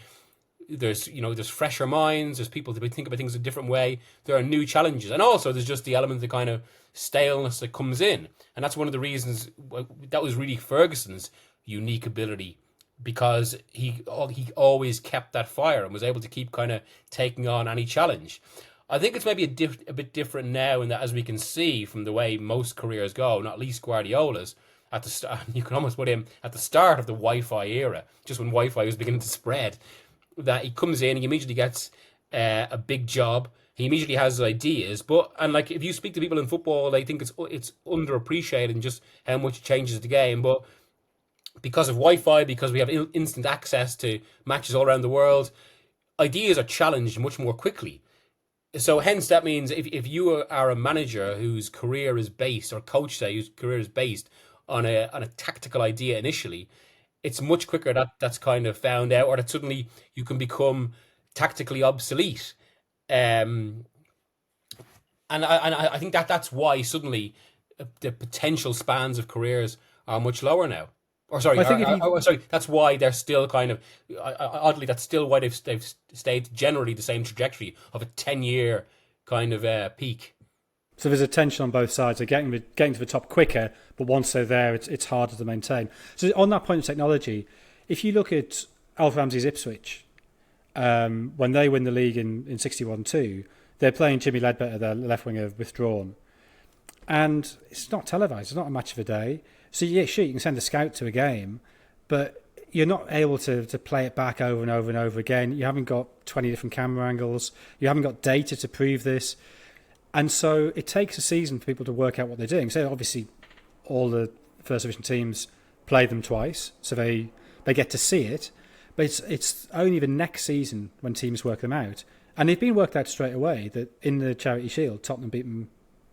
there's fresher minds, there's people that think about things a different way, there are new challenges, and also there's just the element of the kind of staleness that comes in, and that's one of the reasons that was really Ferguson's unique ability, because he always kept that fire and was able to keep kind of taking on any challenge. I think it's maybe a bit different now in that, as we can see from the way most careers go, not least Guardiola's, at the start, you can almost put him at the start of the Wi-Fi era, just when Wi-Fi was beginning to spread, that he comes in, he immediately gets a big job, he immediately has ideas, and like if you speak to people in football, they think it's underappreciated in just how much it changes the game, but because of Wi-Fi, because we have instant access to matches all around the world, ideas are challenged much more quickly. So hence that means if you are a manager whose career is based, or coach say whose career is based on a tactical idea initially, it's much quicker that's kind of found out, or that suddenly you can become tactically obsolete. And I think that's why suddenly the potential spans of careers are much lower now. Or sorry, that's why they're still kind of oddly. That's still why they've stayed generally the same trajectory of a 10-year kind of peak. So there's a tension on both sides. They're getting to the top quicker, but once they're there, it's harder to maintain. So on that point of technology, if you look at Alf Ramsey's Ipswich, when they win the league in 61-2, they're playing Jimmy Ledbetter, their left winger, withdrawn. And it's not televised. It's not a match of a day. So yeah, sure, you can send a scout to a game, but you're not able to play it back over and over and over again. You haven't got 20 different camera angles. You haven't got data to prove this. And so it takes a season for people to work out what they're doing. So obviously all the First Division teams play them twice, so they get to see it. But it's only the next season when teams work them out. And they've been worked out straight away that in the Charity Shield, Tottenham beat them,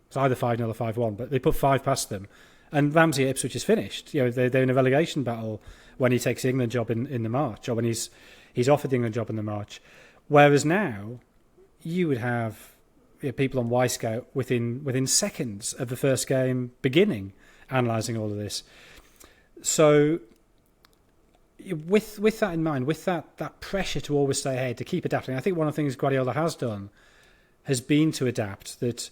it's either 5-0 or 5-1, but they put 5 past them. And Ramsey at Ipswich is finished. They're in a relegation battle when he takes the England job in the March, or when he's offered the England job in the March. Whereas now, you would have people on Y-Scout within seconds of the first game beginning, analysing all of this. So with that in mind, with that pressure to always stay ahead, to keep adapting, I think one of the things Guardiola has done has been to adapt, that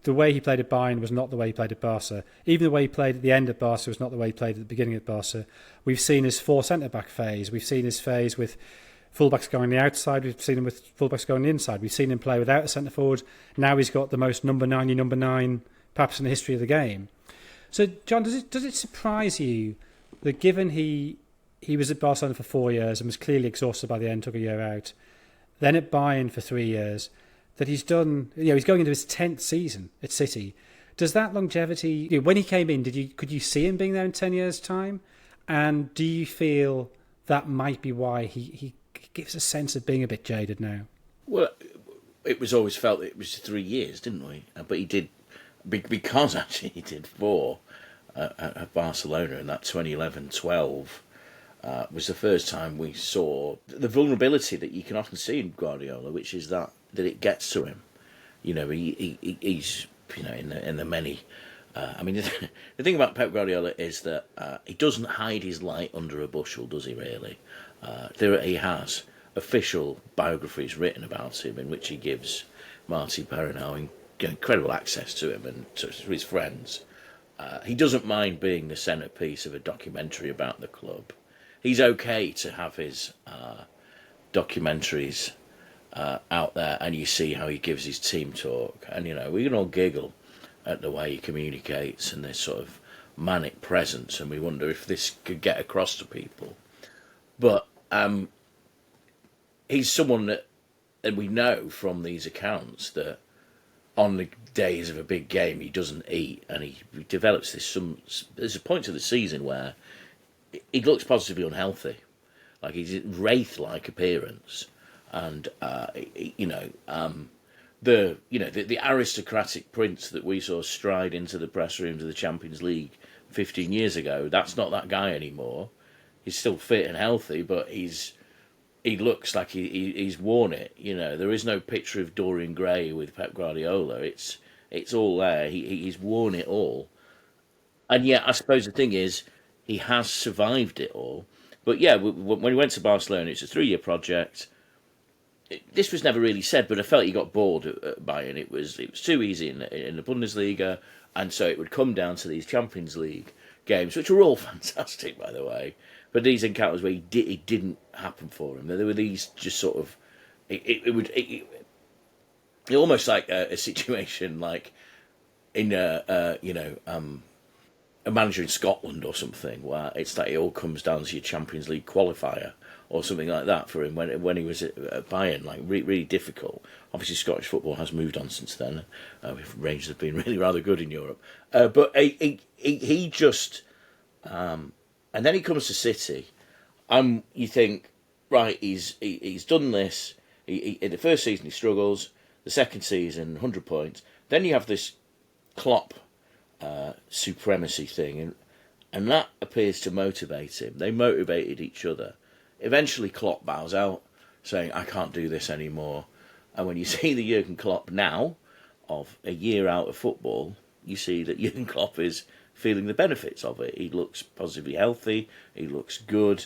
the way he played at Bayern was not the way he played at Barca. Even the way he played at the end of Barca was not the way he played at the beginning of Barca. We've seen his 4 centre-back phase. We've seen his phase with fullbacks going on the outside. We've seen him with fullbacks going on the inside. We've seen him play without a centre-forward. Now he's got the most number 9 perhaps in the history of the game. So, John, does it surprise you that given he was at Barcelona for 4 years and was clearly exhausted by the end, took a year out, then at Bayern for 3 years, that he's done, he's going into his 10th season at City. Does that longevity, when he came in, could you see him being there in 10 years' time? And do you feel that might be why he gives a sense of being a bit jaded now? Well, it was always felt it was 3 years, didn't we? But he did, because actually he did 4 at Barcelona in that 2011-12. Was the first time we saw the vulnerability that you can often see in Guardiola, which is that it gets to him. He's in the many I mean, the thing about Pep Guardiola is that he doesn't hide his light under a bushel, does he? Really, he has official biographies written about him in which he gives Marty Perinow incredible access to him and to his friends. He doesn't mind being the centrepiece of a documentary about the club. He's okay to have his documentaries out there, and you see how he gives his team talk, and we can all giggle at the way he communicates and this sort of manic presence, and we wonder if this could get across to people. But he's someone that, and we know from these accounts that on the days of a big game he doesn't eat, and he develops this. There's a point of the season where he looks positively unhealthy, like he's a wraith-like appearance, and the aristocratic prince that we saw stride into the press rooms of the Champions League 15 years ago, that's not that guy anymore. He's still fit and healthy, but he looks like he's worn it. There is no picture of Dorian Gray with Pep Guardiola. It's all there. He's worn it all. And yet, I suppose the thing is, he has survived it all. But yeah, when he went to Barcelona, it's a 3-year project. This was never really said, but I felt he got bored at Bayern. It was too easy in the Bundesliga, and so it would come down to these Champions League games, which were all fantastic, by the way. But these encounters where it didn't happen for him. There were these just sort of it almost like a situation like in a manager in Scotland or something, where it's like it all comes down to your Champions League qualifier or something like that for him when he was at Bayern. Like really difficult. Obviously, Scottish football has moved on since then. Rangers have been really rather good in Europe, but he just. And then he comes to City. You think, right? He's done this. In the first season he struggles. The second season, 100 points. Then you have this Klopp supremacy thing, and that appears to motivate him. They motivated each other. Eventually, Klopp bows out, saying, "I can't do this anymore." And when you see the Jurgen Klopp now, of a year out of football, you see that Jurgen Klopp is feeling the benefits of it. He looks positively healthy. He looks good,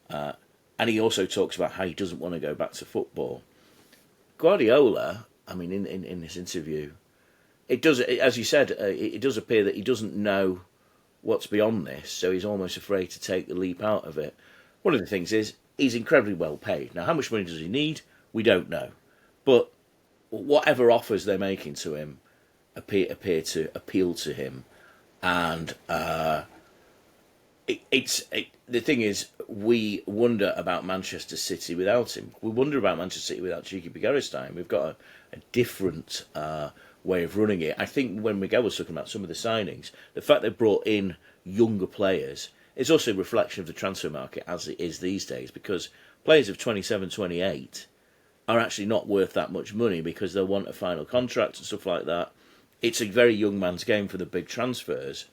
and he also talks about how he doesn't want to go back to football. Guardiola, I mean, in this interview, it does, as you said, it does appear that he doesn't know what's beyond this, so he's almost afraid to take the leap out of it. One of the things is he's incredibly well paid. Now, how much money does he need? We don't know, but whatever offers they're making to him appear to appeal to him. And the thing is, we wonder about Manchester City without him. We wonder about Manchester City without Txiki Begiristain. We've got a different way of running it. I think when Miguel was talking about some of the signings, the fact they brought in younger players is also a reflection of the transfer market as it is these days, because players of 27, 28 are actually not worth that much money because they'll want a final contract and stuff like that. It's a very young man's game for the big transfers.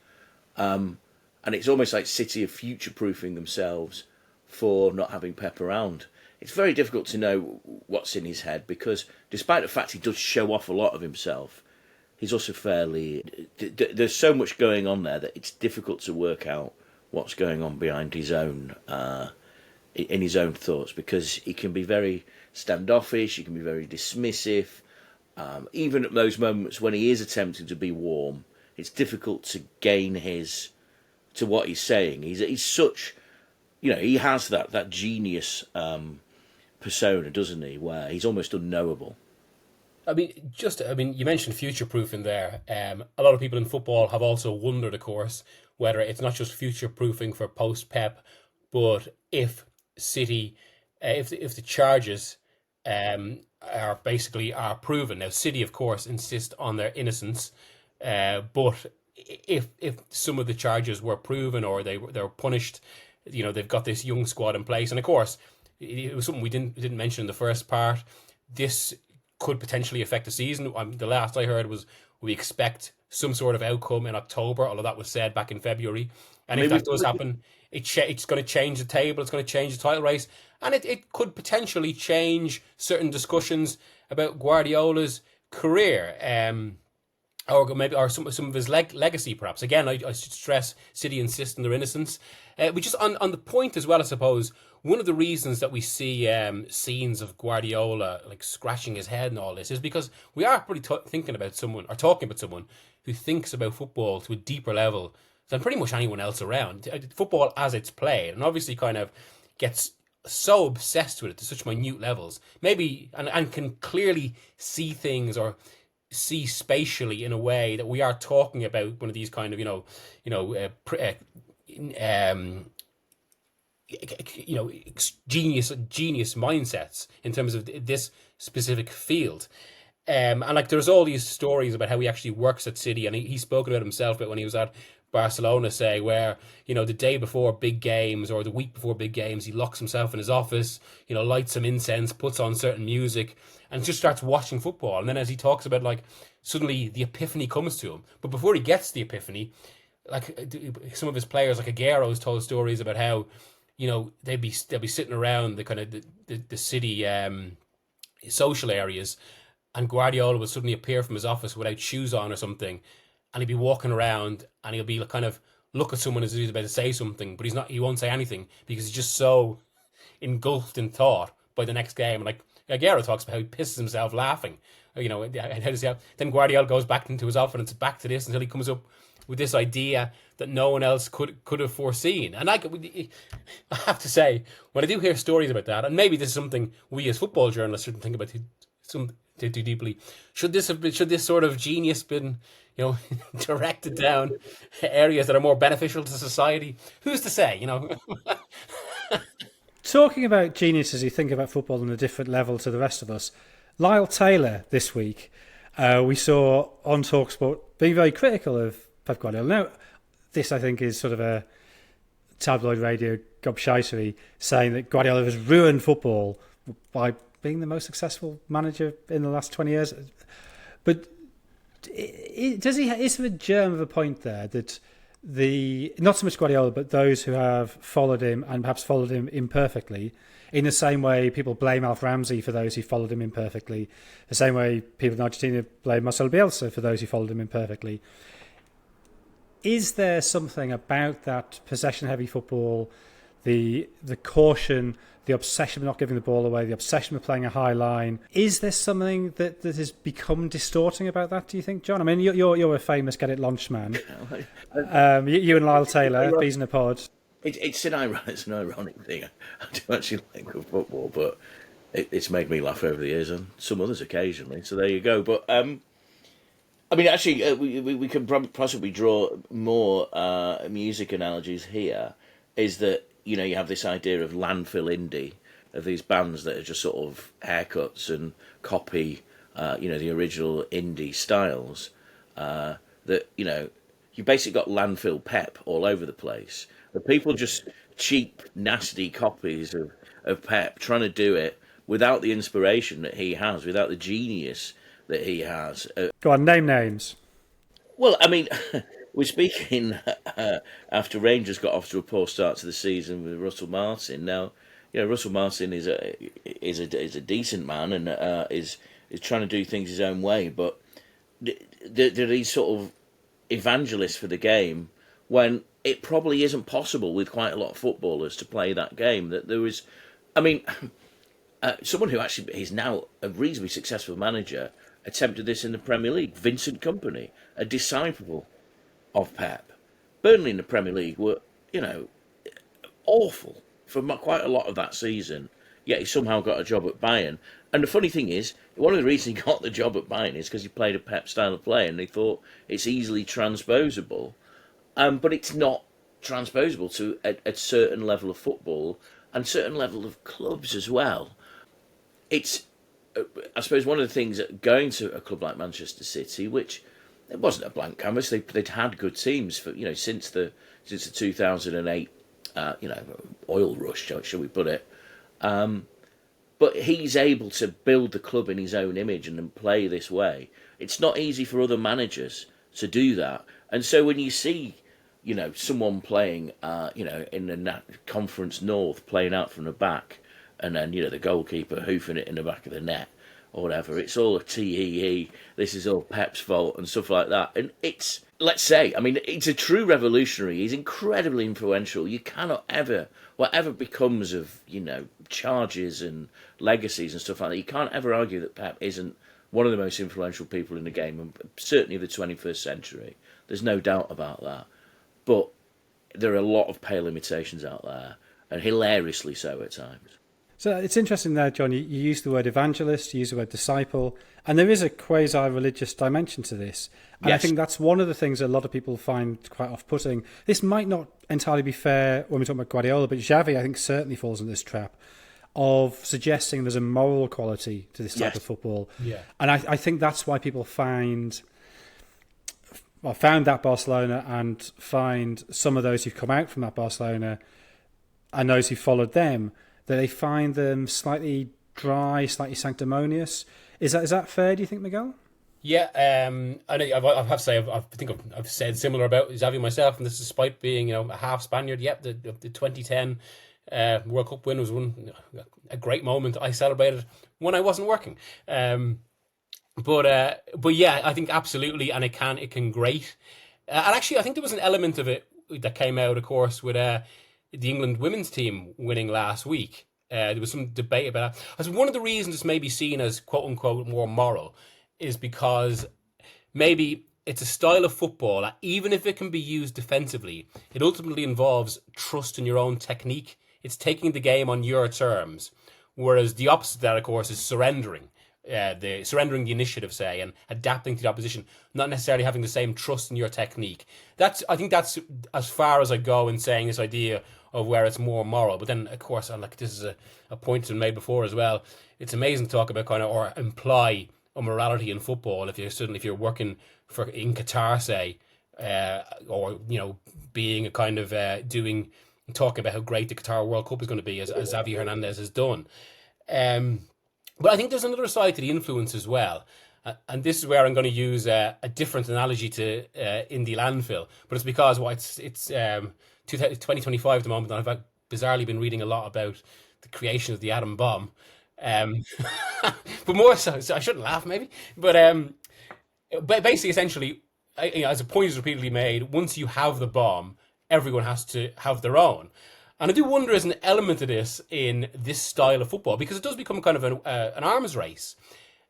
And it's almost like City are future-proofing themselves for not having Pep around. It's very difficult to know what's in his head because despite the fact he does show off a lot of himself, he's also fairly... There's so much going on there that it's difficult to work out what's going on behind his own... in his own thoughts, because he can be very standoffish, he can be very dismissive. Even at those moments when he is attempting to be warm, it's difficult to gain to what he's saying. He's such, he has that genius persona, doesn't he? Where he's almost unknowable. You mentioned future-proofing there. A lot of people in football have also wondered, of course, whether it's not just future-proofing for post-Pep, but if City, if the charges are proven. Now, City, of course, insist on their innocence, but if some of the charges were proven or they were punished, they've got this young squad in place, and of course, it was something we didn't mention in the first part. This could potentially affect the season. The last I heard was we expect some sort of outcome in October, although that was said back in February. And if that does happen, it's going to change the table, it's going to change the title race, and it could potentially change certain discussions about Guardiola's career. or maybe or some of his legacy, perhaps. Again, I should stress City insist on their innocence. We just on the point as well, I suppose. One of the reasons that we see scenes of Guardiola like scratching his head and all this is because we are pretty thinking about someone or talking about someone who thinks about football to a deeper level than pretty much anyone else around. Football as it's played, and obviously kind of gets so obsessed with it to such minute levels. Maybe and can clearly see things or see spatially in a way that we are talking about one of these kind of genius mindsets in terms of this specific field. And like there's all these stories about how he actually works at City, and he spoke about himself about when he was at Barcelona, say, where the day before big games or the week before big games, he locks himself in his office, lights some incense, puts on certain music, and just starts watching football. And then as he talks about, like, suddenly the epiphany comes to him. But before he gets the epiphany, like some of his players, like Aguero's told stories about how they'll be sitting around the kind of the city social areas, and Guardiola would suddenly appear from his office without shoes on or something, and he'd be walking around and he'll be like, kind of look at someone as if he's about to say something, but he won't say anything because he's just so engulfed in thought by the next game. And like Aguero talks about how he pisses himself laughing. And how does he have, then Guardiola goes back into his office and it's back to this until he comes up with this idea that no one else could have foreseen. And I have to say, when I do hear stories about that, and maybe this is something we as football journalists shouldn't think about too deeply, should this sort of genius been directed down areas that are more beneficial to society? Who's to say? Talking about geniuses who think about football on a different level to the rest of us, Lyle Taylor this week, we saw on TalkSport being very critical of Pep Guardiola. Now, this I think is sort of a tabloid radio gobshitery, saying that Guardiola has ruined football by being the most successful manager in the last 20 years. But is there a germ of a point there that not so much Guardiola, but those who have followed him and perhaps followed him imperfectly, in the same way people blame Alf Ramsey for those who followed him imperfectly, the same way people in Argentina blame Marcelo Bielsa for those who followed him imperfectly. Is there something about that possession-heavy football, the caution, the obsession with not giving the ball away, the obsession with playing a high line? Is there something that has become distorting about that, do you think, John? I mean, you're a famous Get It Lunch man. You and Lyle Taylor, Bees in a Pod. It's an ironic thing. I do actually like good football, but it's made me laugh over the years, and some others occasionally. So there you go. But I mean, actually, we can possibly draw more music analogies here. Is that you have this idea of landfill indie, of these bands that are just sort of haircuts and copy, the original indie styles. That you basically got landfill Pep all over the place. The people just cheap, nasty copies of Pep, trying to do it without the inspiration that he has, without the genius that he has. Go on, name names. Well, I mean, we're speaking after Rangers got off to a poor start to the season with Russell Martin. Now, Russell Martin is a decent man and is trying to do things his own way, but there are these sort of evangelists for the game when it probably isn't possible with quite a lot of footballers to play that game. That there is, I mean, someone who actually is now a reasonably successful manager attempted this in the Premier League. Vincent Kompany, a disciple of Pep. Burnley in the Premier League were, awful for quite a lot of that season. Yet he somehow got a job at Bayern. And the funny thing is, one of the reasons he got the job at Bayern is because he played a Pep style of play, and they thought it's easily transposable. But it's not transposable to a certain level of football and certain level of clubs as well. It's, I suppose, one of the things that going to a club like Manchester City, which it wasn't a blank canvas, they'd had good teams for since the 2008 oil rush, shall we put it. But he's able to build the club in his own image and then play this way. It's not easy for other managers to do that. And so when you see, someone playing, in the Conference North, playing out from the back, and then, the goalkeeper hoofing it in the back of the net, or whatever. It's all a tee. This is all Pep's fault and stuff like that. And it's, let's say, I mean, it's a true revolutionary. He's incredibly influential. You cannot ever, whatever becomes of, charges and legacies and stuff like that, you can't ever argue that Pep isn't one of the most influential people in the game, and certainly of the 21st century. There's no doubt about that. But there are a lot of pale imitations out there, and hilariously so at times. So it's interesting there, John, you use the word evangelist, you use the word disciple, and there is a quasi-religious dimension to this. And Yes. I think that's one of the things a lot of people find quite off-putting. This might not entirely be fair when we talk about Guardiola, but Xavi, I think, certainly falls in this trap of suggesting there's a moral quality to this type Yes. of football. Yeah. And I think that's why people found that Barcelona and find some of those who've come out from that Barcelona and those who followed them, that they find them slightly dry, slightly sanctimonious. Is that fair, do you think, Miguel? Yeah, I know. I have to say, I think I've said similar about Xavi myself, and this is despite being, a half Spaniard. Yep, the 2010 World Cup win was a great moment. I celebrated when I wasn't working. But yeah, I think absolutely, and it can grate. And actually, I think there was an element of it that came out, of course, with the England women's team winning last week. There was some debate about that. As one of the reasons it's maybe seen as quote unquote more moral is because maybe it's a style of football that, even if it can be used defensively, it ultimately involves trust in your own technique. It's taking the game on your terms, whereas the opposite of that, of course, is surrendering the initiative, say, and adapting to the opposition, not necessarily having the same trust in your technique. I think that's as far as I go in saying this idea of where it's more moral. But then, of course, this is a point that's been made before as well. It's amazing to talk about or imply a morality in football if you're working in Qatar, say, or being a kind of talking about how great the Qatar World Cup is going to be, as Xavi Hernandez has done. But I think there's another side to the influence as well. And this is where I'm going to use a different analogy to Indie Landfill. But it's because it's 2025 at the moment, and I've bizarrely been reading a lot about the creation of the atom bomb. But more so I shouldn't laugh maybe. But basically, essentially, as a point is repeatedly made, once you have the bomb, everyone has to have their own. And I do wonder, as an element of this in this style of football, because it does become kind of an arms race.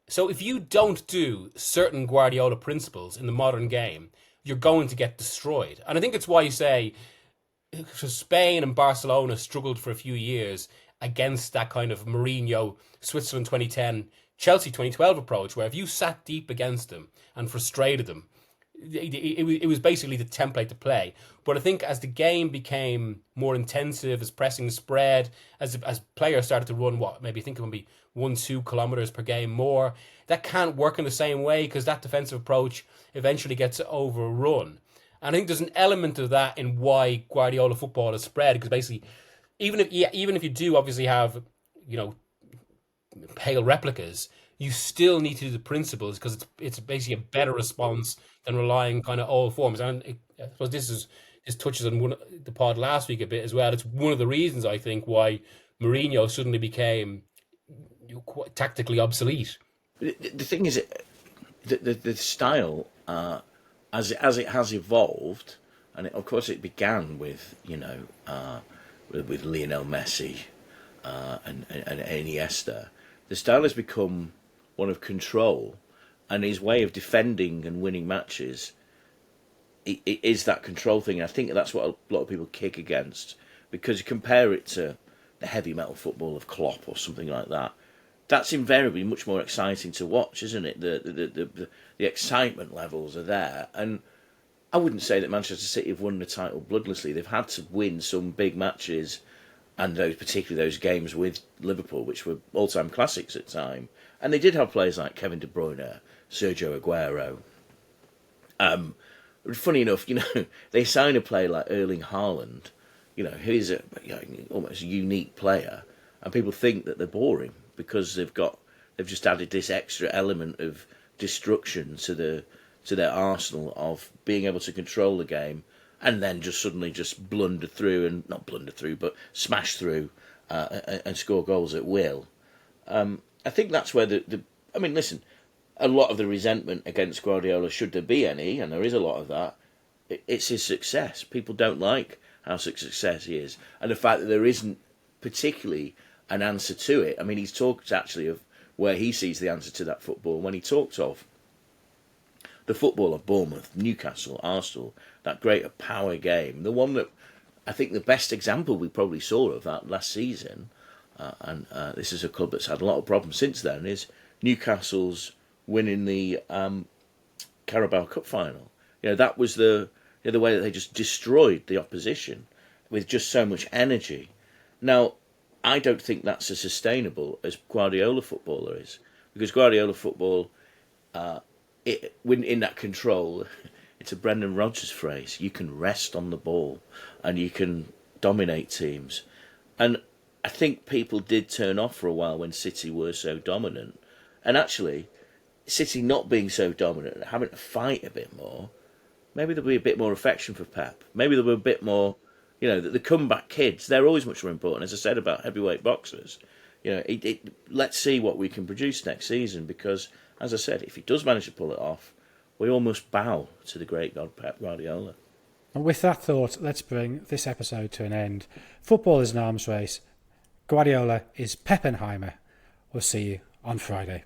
So if you don't do certain Guardiola principles in the modern game, you're going to get destroyed. And I think it's why you say Spain and Barcelona struggled for a few years against that kind of Mourinho, Switzerland 2010, Chelsea 2012 approach, where if you sat deep against them and frustrated them, it was basically the template to play. But I think as the game became more intensive, as pressing spread, as players started to run maybe I think it would be 1-2 kilometers per game more, that can't work in the same way because that defensive approach eventually gets overrun. And I think there's an element of that in why Guardiola football is spread, because basically even if you do obviously have pale replicas, you still need to do the principles, because it's basically a better response than relying kind of old forms. And I suppose this touches on the pod last week a bit as well. It's one of the reasons I think why Mourinho suddenly became tactically obsolete. The thing is, the style as it has evolved, and of course it began with with Lionel Messi and Iniesta. The style has become one of control, and his way of defending and winning matches it is that control thing. And I think that's what a lot of people kick against, because you compare it to the heavy metal football of Klopp or something like that. That's invariably much more exciting to watch, isn't it? The excitement levels are there, and I wouldn't say that Manchester City have won the title bloodlessly. They've had to win some big matches, and particularly those games with Liverpool, which were all-time classics at the time. And they did have players like Kevin De Bruyne, Sergio Aguero. Funny enough, they sign a player like Erling Haaland, who's a almost unique player, and people think that they're boring because they've just added this extra element of destruction to their arsenal of being able to control the game, and then just suddenly just smash through and score goals at will. I think that's where I mean, listen, a lot of the resentment against Guardiola, should there be any, and there is a lot of that, it's his success. People don't like how success he is, and the fact that there isn't particularly an answer to it. I mean, he's talked actually of where he sees the answer to that football when he talked of the football of Bournemouth, Newcastle, Arsenal, that great power game, the one that I think the best example we probably saw of that last season, and this is a club that's had a lot of problems since then, is Newcastle's winning the Carabao Cup final. That was the way that they just destroyed the opposition with just so much energy. Now, I don't think that's as sustainable as Guardiola footballer is, because Guardiola football, in that control, it's a Brendan Rodgers phrase. You can rest on the ball, and you can dominate teams. And I think people did turn off for a while when City were so dominant. And actually, City not being so dominant and having to fight a bit more, maybe there'll be a bit more affection for Pep. Maybe there'll be a bit more, the comeback kids, they're always much more important. As I said about heavyweight boxers, let's see what we can produce next season, because, as I said, if he does manage to pull it off, we all must bow to the great God Pep Guardiola. And with that thought, let's bring this episode to an end. Football is an arms race. Guardiola is Peppenheimer. We'll see you on Friday.